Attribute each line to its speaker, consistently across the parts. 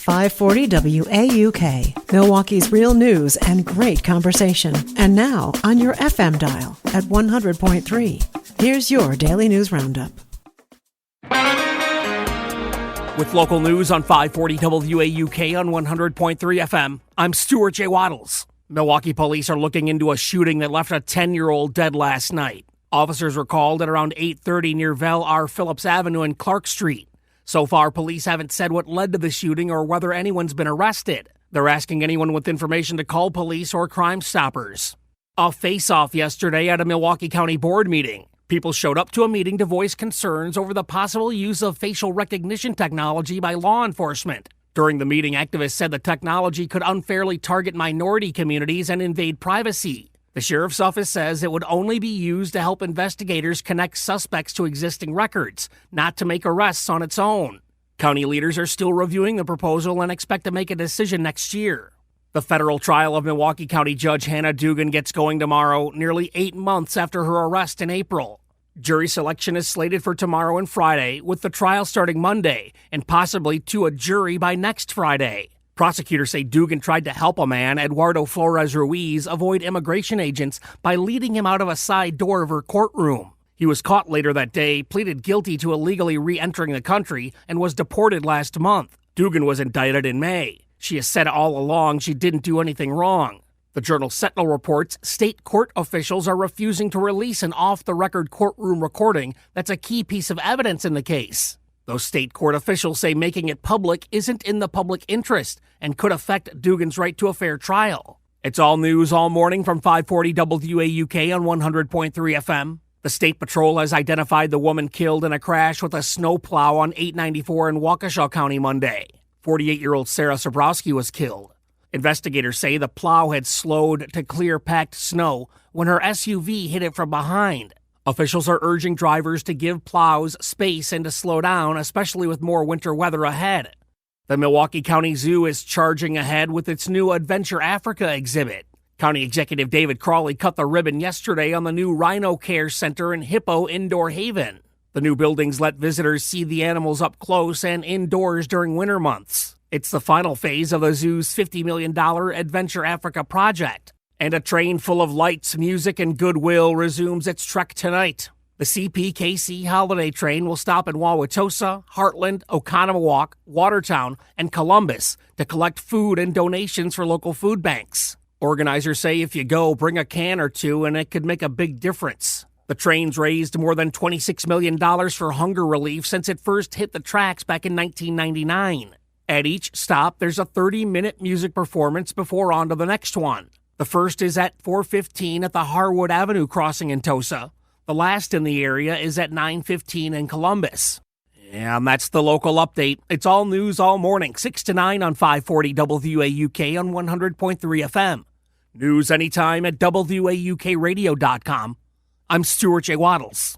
Speaker 1: 540 WAUK, Milwaukee's real news and great conversation. And now on your FM dial at 100.3. Here's your Daily News Roundup.
Speaker 2: With local news on 540 WAUK on 100.3 FM, I'm Stuart J. Waddles. Milwaukee police are looking into a shooting that left a 10-year-old dead last night. Officers were called at around 8:30 near Vel R. Phillips Avenue and Clark Street. So far, police haven't said what led to the shooting or whether anyone's been arrested. They're asking anyone with information to call police or Crime Stoppers. A face-off yesterday at a Milwaukee County Board meeting. People showed up to a meeting to voice concerns over the possible use of facial recognition technology by law enforcement. During the meeting, activists said the technology could unfairly target minority communities and invade privacy. The sheriff's office says it would only be used to help investigators connect suspects to existing records, not to make arrests on its own. County leaders are still reviewing the proposal and expect to make a decision next year. The federal trial of Milwaukee County Judge Hannah Dugan gets going tomorrow, nearly 8 months after her arrest in April. Jury selection is slated for tomorrow and Friday, with the trial starting Monday and possibly to a jury by next Friday. Prosecutors say Dugan tried to help a man, Eduardo Flores Ruiz, avoid immigration agents by leading him out of a side door of her courtroom. He was caught later that day, pleaded guilty to illegally re-entering the country, and was deported last month. Dugan was indicted in May. She has said all along she didn't do anything wrong. The Journal Sentinel reports state court officials are refusing to release an off-the-record courtroom recording that's a key piece of evidence in the case. Those state court officials say making it public isn't in the public interest and could affect Dugan's right to a fair trial. It's all news all morning from 540 WAUK on 100.3 FM. The State Patrol has identified the woman killed in a crash with a snowplow on 894 in Waukesha County Monday. 48-year-old Sarah Sobrowski was killed. Investigators say the plow had slowed to clear packed snow when her SUV hit it from behind. Officials are urging drivers to give plows space and to slow down, especially with more winter weather ahead. The Milwaukee County Zoo is charging ahead with its new Adventure Africa exhibit. County Executive David Crawley cut the ribbon yesterday on the new Rhino Care Center and Hippo Indoor Haven. The new buildings let visitors see the animals up close and indoors during winter months. It's the final phase of the zoo's $50 million Adventure Africa project. And a train full of lights, music, and goodwill resumes its trek tonight. The CPKC holiday train will stop in Wauwatosa, Heartland, Oconomowoc, Watertown, and Columbus to collect food and donations for local food banks. Organizers say if you go, bring a can or two, and it could make a big difference. The train's raised more than $26 million for hunger relief since it first hit the tracks back in 1999. At each stop, there's a 30-minute music performance before on to the next one. The first is at 4:15 at the Harwood Avenue crossing in Tosa. The last in the area is at 9:15 in Columbus. And that's the local update. It's all news all morning, 6 to 9 on 540 WAUK on 100.3 FM. News anytime at WAUKradio.com. I'm Stuart J. Waddles.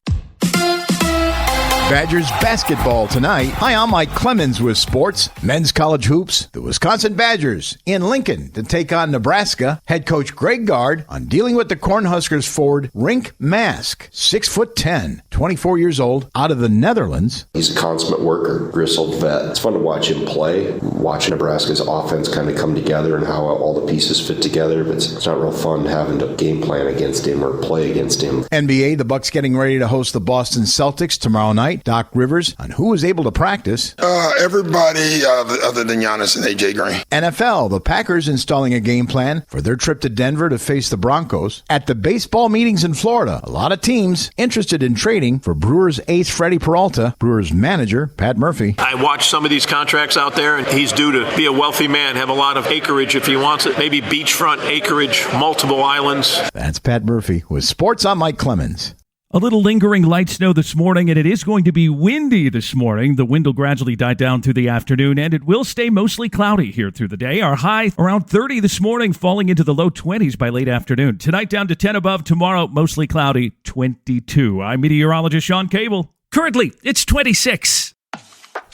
Speaker 3: Badgers basketball tonight. Hi, I'm Mike Clemens with sports. Men's college hoops. The Wisconsin Badgers in Lincoln to take on Nebraska. Head coach Greg Gard on dealing with the Cornhuskers forward Rink Mask, 6'10", 24 years old, out of the Netherlands.
Speaker 4: He's a consummate worker, gristled vet. It's fun to watch him play, watch Nebraska's offense kind of come together and how all the pieces fit together, but it's not real fun having to game plan against him or play against him.
Speaker 3: NBA, the Bucks getting ready to host the Boston Celtics tomorrow night. Doc Rivers on who was able to practice.
Speaker 5: Everybody other than Giannis and AJ Green.
Speaker 3: NFL, the Packers installing a game plan for their trip to Denver to face the Broncos. At the baseball meetings in Florida, a lot of teams interested in trading for Brewers ace Freddie Peralta, Brewers manager Pat Murphy.
Speaker 6: I watched some of these contracts out there, and he's due to be a wealthy man, have a lot of acreage if he wants it, maybe beachfront acreage, multiple islands.
Speaker 3: That's Pat Murphy with Sports. I'm Mike Clemens.
Speaker 7: A little lingering light snow this morning, and it is going to be windy this morning. The wind will gradually die down through the afternoon, and it will stay mostly cloudy here through the day. Our high around 30 this morning, falling into the low 20s by late afternoon. Tonight down to 10 above. Tomorrow, mostly cloudy, 22. I'm meteorologist Sean Cable. Currently, it's 26.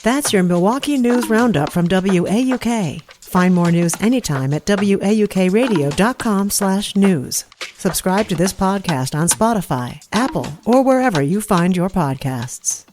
Speaker 1: That's your Milwaukee News Roundup from WAUK. Find more news anytime at WAUKradio.com/news. Subscribe to this podcast on Spotify, Apple, or wherever you find your podcasts.